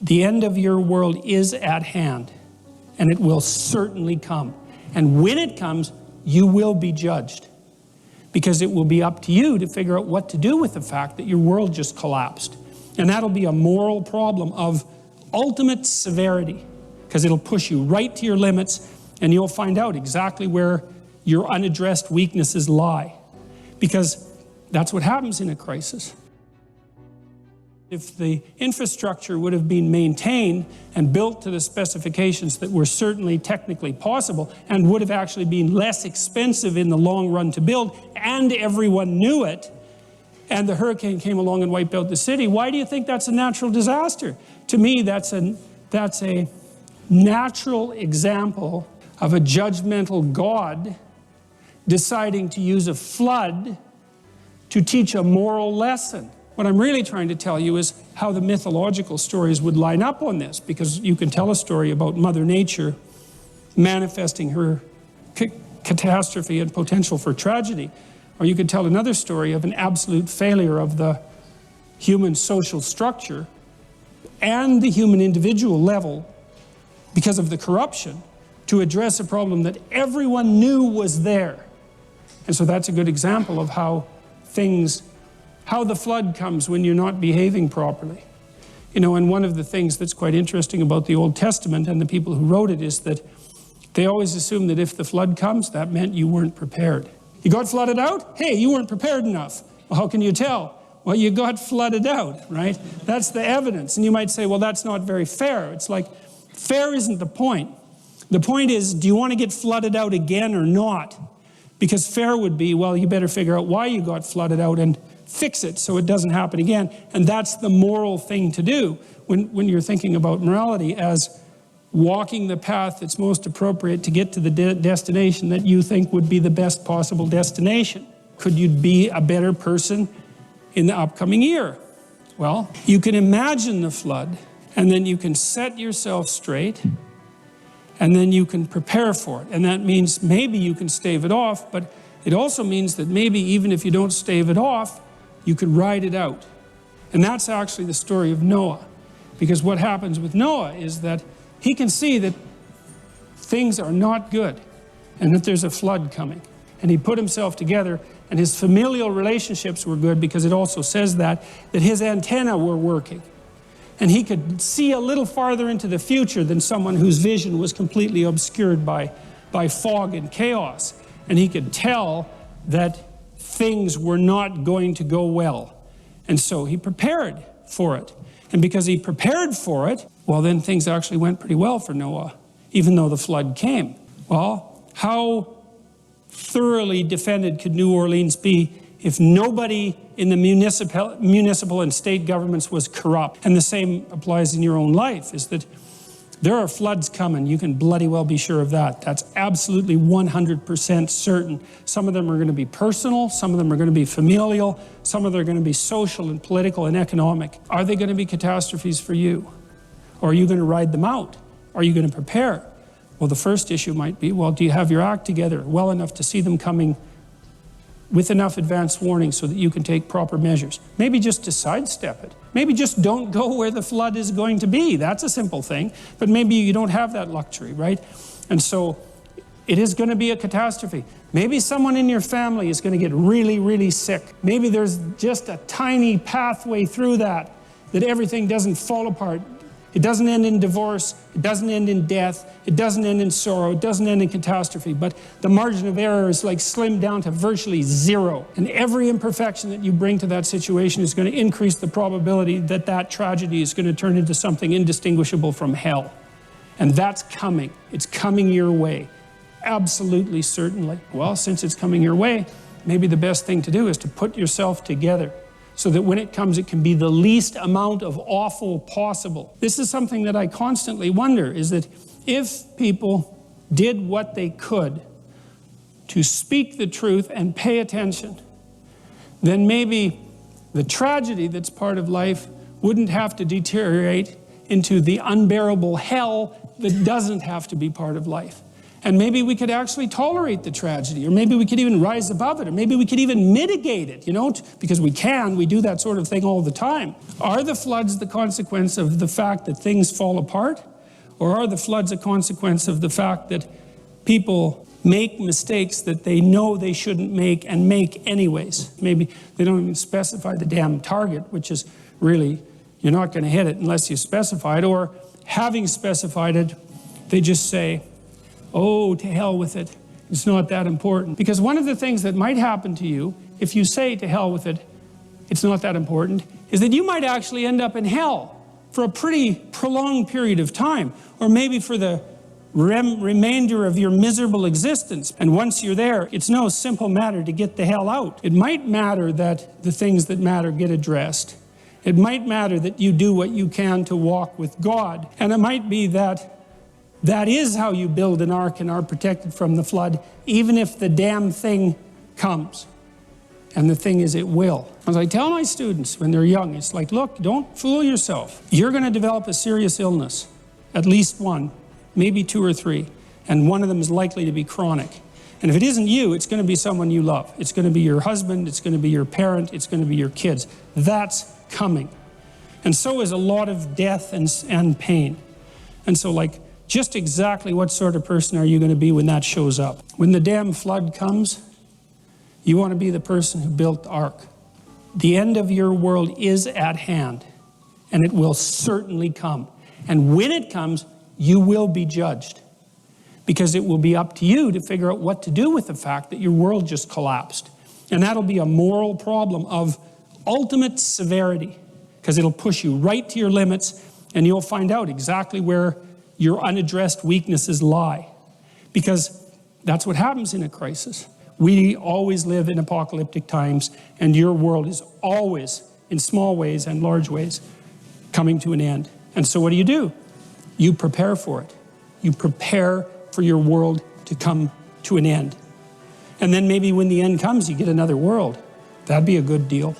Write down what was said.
The end of your world is at hand, and it will certainly come. And when it comes, you will be judged, because it will be up to you to figure out what to do with the fact that your world just collapsed. And that'll be a moral problem of ultimate severity, because it'll push you right to your limits, and you'll find out exactly where your unaddressed weaknesses lie, because that's what happens in a crisis. If the infrastructure would have been maintained and built to the specifications that were certainly technically possible and would have actually been less expensive in the long run to build, and everyone knew it, and the hurricane came along and wiped out the city, why do you think that's a natural disaster? To me, that's a natural example of a judgmental God deciding to use a flood to teach a moral lesson. What I'm really trying to tell you is how the mythological stories would line up on this, because you can tell a story about Mother Nature manifesting her catastrophe and potential for tragedy, or you could tell another story of an absolute failure of the human social structure and the human individual level because of the corruption to address a problem that everyone knew was there. And so that's a good example of how the flood comes when you're not behaving properly. You know, and one of the things that's quite interesting about the Old Testament and the people who wrote it is that they always assumed that if the flood comes, that meant you weren't prepared. You got flooded out? Hey, you weren't prepared enough. Well, how can you tell? Well, you got flooded out, right? That's the evidence. And you might say, well, that's not very fair. It's like, fair isn't the point. The point is, do you want to get flooded out again or not? Because fair would be, well, you better figure out why you got flooded out and fix it so it doesn't happen again. And that's the moral thing to do when you're thinking about morality, as walking the path that's most appropriate to get to the destination that you think would be the best possible destination. Could you be a better person in the upcoming year? Well, you can imagine the flood, and then you can set yourself straight, and then you can prepare for it. And that means maybe you can stave it off, but it also means that maybe even if you don't stave it off, you could ride it out. And that's actually the story of Noah. Because what happens with Noah is that he can see that things are not good and that there's a flood coming. And he put himself together, and his familial relationships were good, because it also says that his antennae were working. And he could see a little farther into the future than someone whose vision was completely obscured by fog and chaos. And he could tell that things were not going to go well. And so he prepared for it. And because he prepared for it, well, then things actually went pretty well for Noah, even though the flood came. Well, how thoroughly defended could New Orleans be if nobody in the municipal and state governments was corrupt? And the same applies in your own life, is that there are floods coming. You can bloody well be sure of that. That's absolutely 100% certain. Some of them are going to be personal. Some of them are going to be familial. Some of them are going to be social and political and economic. Are they going to be catastrophes for you? Or are you going to ride them out? Are you going to prepare? Well, the first issue might be, well, do you have your act together well enough to see them coming with enough advance warning so that you can take proper measures? Maybe just to sidestep it. Maybe just don't go where the flood is going to be. That's a simple thing. But maybe you don't have that luxury, right? And so it is going to be a catastrophe. Maybe someone in your family is going to get really, really sick. Maybe there's just a tiny pathway through that everything doesn't fall apart. It doesn't end in divorce, it doesn't end in death, it doesn't end in sorrow, it doesn't end in catastrophe, but the margin of error is like slimmed down to virtually zero. And every imperfection that you bring to that situation is going to increase the probability that that tragedy is going to turn into something indistinguishable from hell. And that's coming. It's coming your way. Absolutely, certainly. Well, since it's coming your way, maybe the best thing to do is to put yourself together, so that when it comes, it can be the least amount of awful possible. This is something that I constantly wonder, is that if people did what they could to speak the truth and pay attention, then maybe the tragedy that's part of life wouldn't have to deteriorate into the unbearable hell that doesn't have to be part of life. And maybe we could actually tolerate the tragedy, or maybe we could even rise above it, or maybe we could even mitigate it, because we do that sort of thing all the time. Are the floods the consequence of the fact that things fall apart? Or are the floods a consequence of the fact that people make mistakes that they know they shouldn't make and make anyways? Maybe they don't even specify the damn target, which is really, you're not going to hit it unless you specify it. Or having specified it, they just say, oh, to hell with it. It's not that important. Because one of the things that might happen to you, if you say to hell with it, it's not that important, is that you might actually end up in hell for a pretty prolonged period of time, or maybe for the remainder of your miserable existence. And once you're there, it's no simple matter to get the hell out. It might matter that the things that matter get addressed. It might matter that you do what you can to walk with God. And it might be that that is how you build an ark and are protected from the flood, even if the damn thing comes. And the thing is, it will. As I tell my students when they're young, it's like, look, don't fool yourself. You're going to develop a serious illness, at least one, maybe 2 or 3, and one of them is likely to be chronic. And if it isn't you, it's going to be someone you love. It's going to be your husband, it's going to be your parent, it's going to be your kids. That's coming. And so is a lot of death and pain. And so, just exactly what sort of person are you going to be when that shows up? When the damn flood comes, you want to be the person who built the ark. The end of your world is at hand, and it will certainly come. And when it comes, you will be judged, because it will be up to you to figure out what to do with the fact that your world just collapsed. And that'll be a moral problem of ultimate severity, because it'll push you right to your limits, and you'll find out exactly where your unaddressed weaknesses lie. Because that's what happens in a crisis. We always live in apocalyptic times, and your world is always, in small ways and large ways, coming to an end. And so what do? You prepare for it. You prepare for your world to come to an end. And then maybe when the end comes, you get another world. That'd be a good deal.